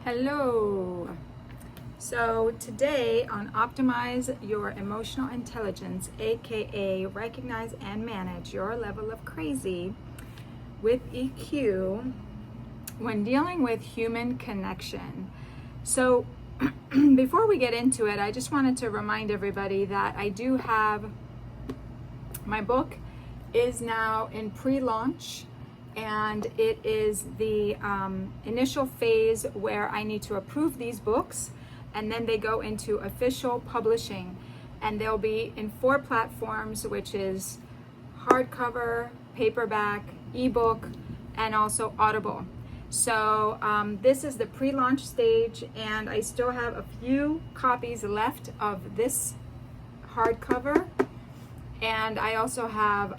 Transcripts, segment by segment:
Hello. So today on Optimize Your Emotional Intelligence, aka Recognize and Manage Your Level of Crazy with EQ when dealing with human connection. So before we get into it, I just wanted to remind everybody that I do have my book is now in pre-launch, and it is the initial phase where I need to approve these books, and then they go into official publishing, and they'll be in 4 platforms, which is hardcover, paperback, ebook, and also Audible. So this is the pre-launch stage, and I still have a few copies left of this hardcover. And I also have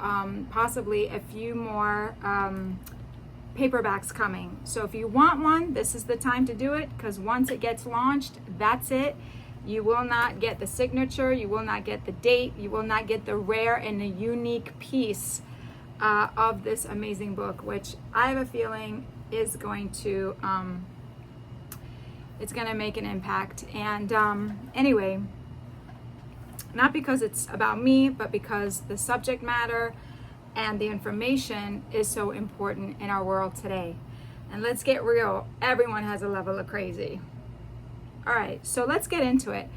possibly a few more paperbacks coming. So if you want one, this is the time to do it, because once it gets launched, that's it. You will not get the signature, you will not get the date, you will not get the rare and the unique piece of this amazing book, which I have a feeling is going to, it's going to make an impact. And anyway, not because it's about me, but because the subject matter and the information is so important in our world today. And let's get real, everyone has a level of crazy. All right, so let's get into it.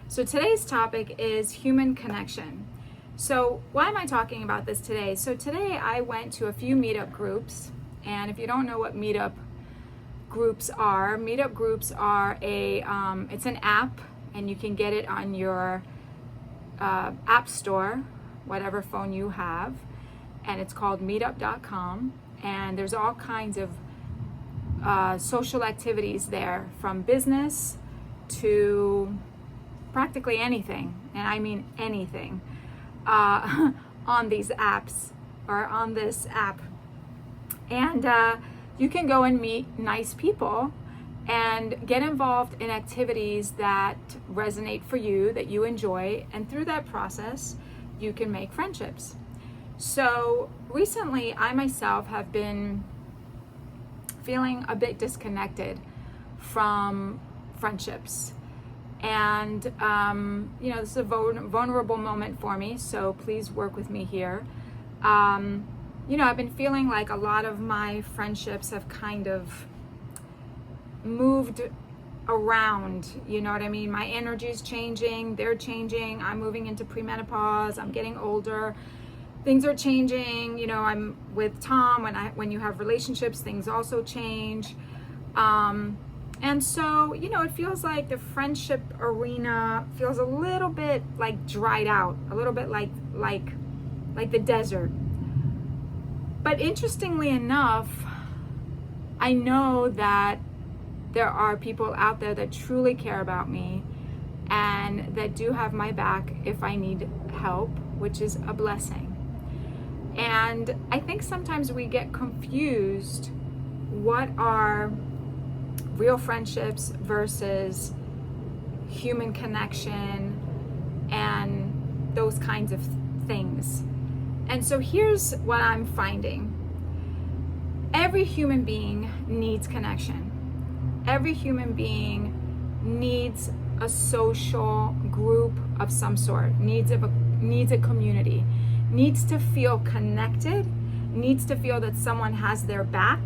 So today's topic is human connection. So why am I talking about this today? So today I went to a few meetup groups, and if you don't know what meetup groups are it's an app, and you can get it on your app store, whatever phone you have, and it's called meetup.com, and there's all kinds of social activities there, from business to practically anything, and I mean anything, on these apps or on this app. And you can go and meet nice people and get involved in activities that resonate for you, that you enjoy, and through that process, you can make friendships. So recently, I myself have been feeling a bit disconnected from friendships. And, this is a vulnerable moment for me, so please work with me here. I've been feeling like a lot of my friendships have kind of moved around, you know what I mean? My energy is changing, they're changing, I'm moving into premenopause, I'm getting older, things are changing, I'm with Tom, when you have relationships, things also change. And so, it feels like the friendship arena feels a little bit like dried out, a little bit like the desert. But interestingly enough, I know that there are people out there that truly care about me and that do have my back if I need help, which is a blessing. And I think sometimes we get confused what are real friendships versus human connection and those kinds of things. And so here's what I'm finding. Every human being needs connection. Every human being needs a social group of some sort, needs a community, needs to feel connected, needs to feel that someone has their back.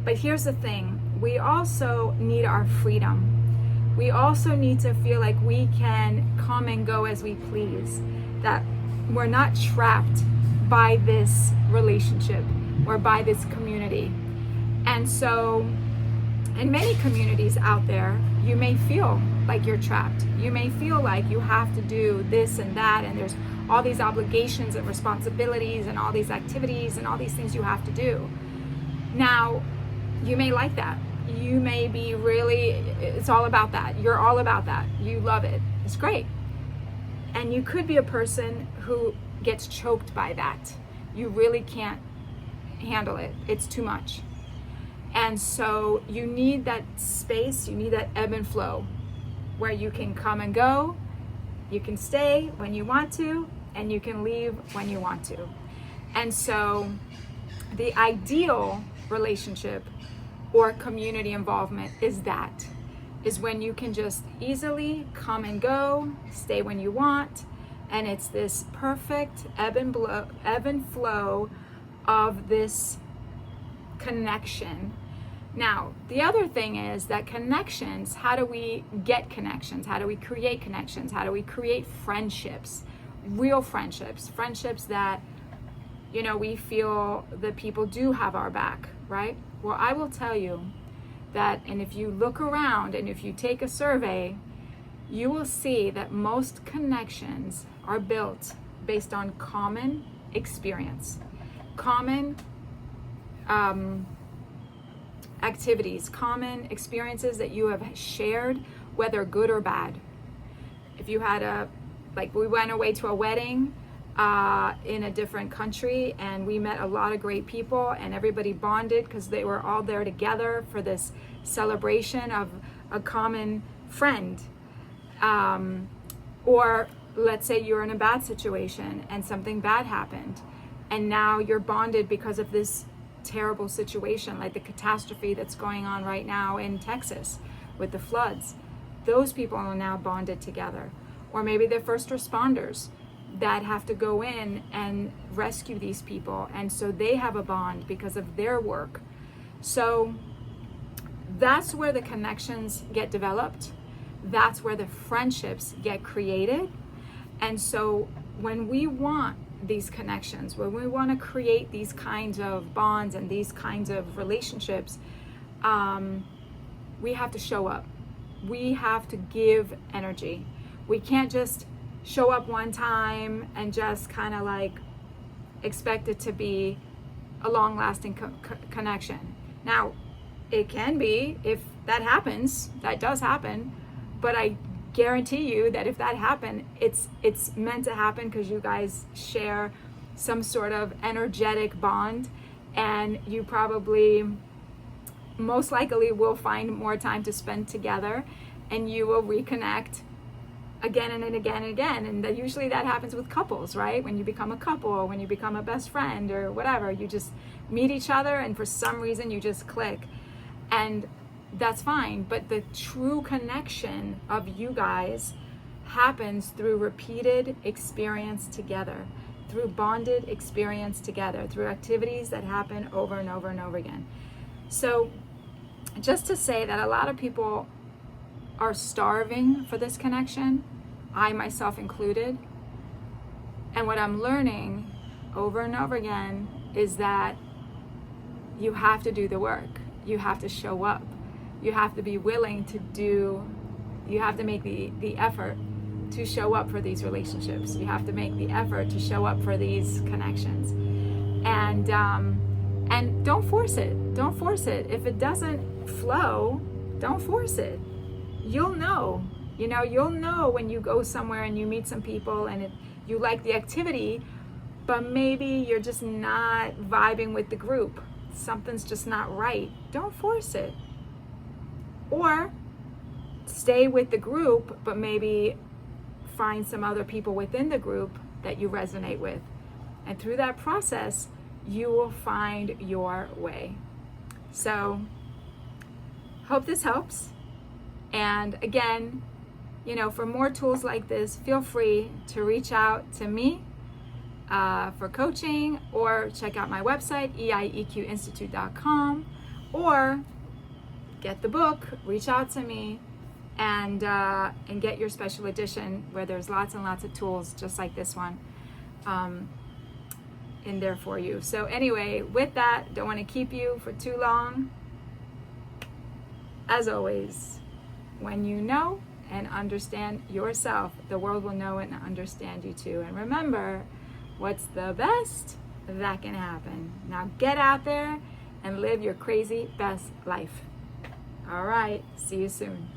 But here's the thing, we also need our freedom. We also need to feel like we can come and go as we please, that we're not trapped by this relationship or by this community. And so in many communities out there, you may feel like you're trapped. You may feel like you have to do this and that, and there's all these obligations and responsibilities and all these activities and all these things you have to do. Now, you may like that. You may be it's all about that. You're all about that. You love it. It's great. And you could be a person who gets choked by that. You really can't handle it. It's too much. And so you need that space, you need that ebb and flow where you can come and go, you can stay when you want to, and you can leave when you want to. And so the ideal relationship or community involvement is that. Is when you can just easily come and go, stay when you want, and it's this perfect ebb and flow of this connection. Now, the other thing is that connections, how do we get connections? How do we create connections? How do we create friendships? Real friendships, friendships that, you know, we feel that people do have our back, right? Well, I will tell you that, and if you look around and if you take a survey, you will see that most connections are built based on common experience, common activities, common experiences that you have shared, whether good or bad. If you had we went away to a wedding in a different country, and we met a lot of great people, and everybody bonded because they were all there together for this celebration of a common friend. Or let's say you're in a bad situation and something bad happened, and now you're bonded because of this terrible situation, like the catastrophe that's going on right now in Texas with the floods. Those people are now bonded together. Or maybe they're first responders that have to go in and rescue these people, and so they have a bond because of their work. So that's where the connections get developed. That's where the friendships get created. And so when we want these connections, when we want to create these kinds of bonds and these kinds of relationships, we have to show up. We have to give energy. We can't just show up one time and just kind of like expect it to be a long-lasting connection. Now, it can be, if that happens, that does happen, but I guarantee you that if that happened, it's meant to happen because you guys share some sort of energetic bond, and you probably most likely will find more time to spend together, and you will reconnect again and again and again. And usually that happens with couples, right? When you become a couple, or when you become a best friend or whatever, you just meet each other and for some reason you just click, and that's fine. But the true connection of you guys happens through repeated experience together, through bonded experience together, through activities that happen over and over and over again. So just to say that a lot of people are starving for this connection, I myself included. And what I'm learning over and over again is that you have to do the work. You have to show up. You have to be willing to you have to make the effort to show up for these relationships. You have to make the effort to show up for these connections. And don't force it. Don't force it. If it doesn't flow, don't force it. You'll know. You'll know when you go somewhere and you meet some people and you like the activity, but maybe you're just not vibing with the group. Something's just not right. Don't force it. Or stay with the group, but maybe find some other people within the group that you resonate with. And through that process, you will find your way. So, hope this helps. And again, for more tools like this, feel free to reach out to me for coaching, or check out my website, eieqinstitute.com, or get the book, reach out to me, and get your special edition where there's lots and lots of tools just like this one in there for you. So anyway, with that, don't want to keep you for too long. As always, when you know and understand yourself, the world will know and understand you too. And remember, what's the best that can happen? Now get out there and live your crazy best life. All right, see you soon.